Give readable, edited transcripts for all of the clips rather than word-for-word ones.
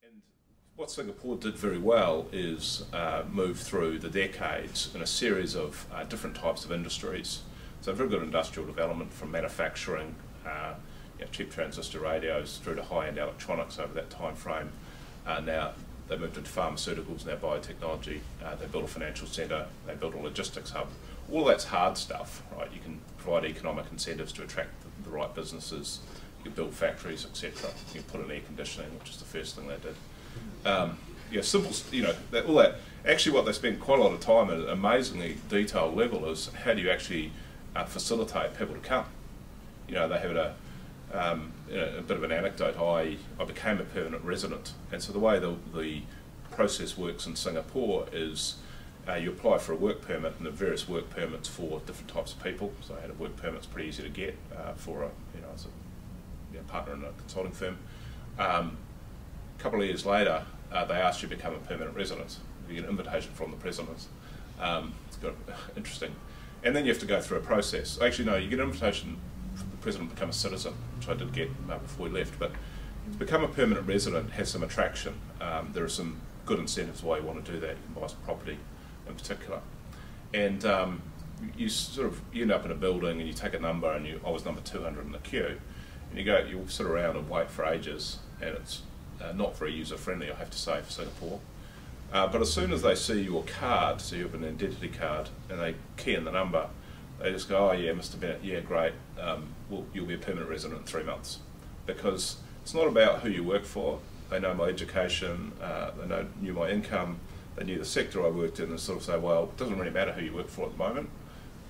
And what Singapore did very well is move through the decades in a series of different types of industries. So very good industrial development from manufacturing, cheap transistor radios through to high-end electronics over that time frame. Now they moved into pharmaceuticals, now biotechnology. They built a financial centre, they built a logistics hub. All of that's hard stuff, right? You can provide economic incentives to attract the right businesses. You can build factories, etc. You can put in air conditioning, which is the first thing they did. Simple, all that. Actually, what they spend quite a lot of time at an amazingly detailed level is how do you actually facilitate people to come. They have a bit of an anecdote. I became a permanent resident, and so the way the process works in Singapore is you apply for a work permit, and there are various work permits for different types of people. So I had a work permit, it's pretty easy to get for as a partner in a consulting firm. A couple of years later, they asked you to become a permanent resident. You get an invitation from the president. It's interesting. And then you have to go through a process. Actually, no, you get an invitation from the president to become a citizen, which I did get before we left. But to become a permanent resident has some attraction. There are some good incentives why you want to do that. You can buy some property in particular. And you end up in a building and you take a number, and I was number 200 in the queue. And you sit around and wait for ages, and it's not very user-friendly, I have to say, for Singapore. But as soon as they see your card, so you have an identity card, and they key in the number, they just go, oh yeah, Mr. Bennett, yeah, great, you'll be a permanent resident in 3 months. Because it's not about who you work for. They know my education, they knew my income, they knew the sector I worked in, and sort of say, well, it doesn't really matter who you work for at the moment.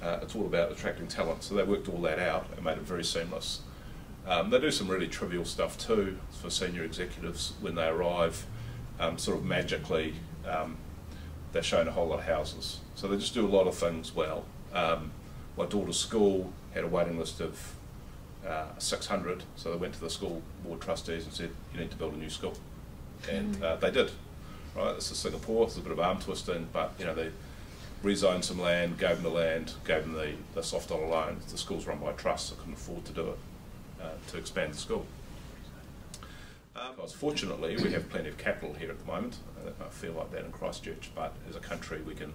It's all about attracting talent. So they worked all that out and made it very seamless. They do some really trivial stuff too for senior executives when they arrive. Sort of magically, they're shown a whole lot of houses. So they just do a lot of things well. My daughter's school had a waiting list of 600, so they went to the school board trustees and said, you need to build a new school. And they did. Right, this is Singapore, it's a bit of arm twisting, but they rezoned some land, gave them the land, gave them the soft dollar loan. The school's run by a trust, so couldn't afford to do it, to expand the school. Because fortunately we have plenty of capital here at the moment. I don't feel like that in Christchurch, but as a country we can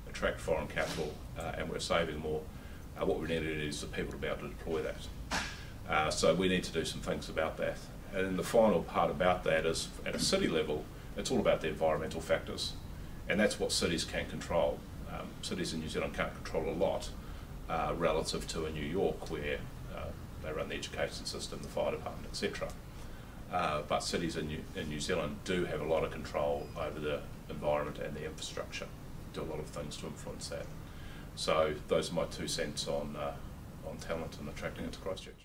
attract foreign capital and we're saving more. What we need is the people to be able to deploy that. So we need to do some things about that. And then the final part about that is, at a city level, it's all about the environmental factors. And that's what cities can control. Cities in New Zealand can't control a lot relative to in New York, where they run the education system, the fire department, etc. But cities in New Zealand do have a lot of control over the environment and the infrastructure, do a lot of things to influence that. So those are my 2 cents on talent and attracting it to Christchurch.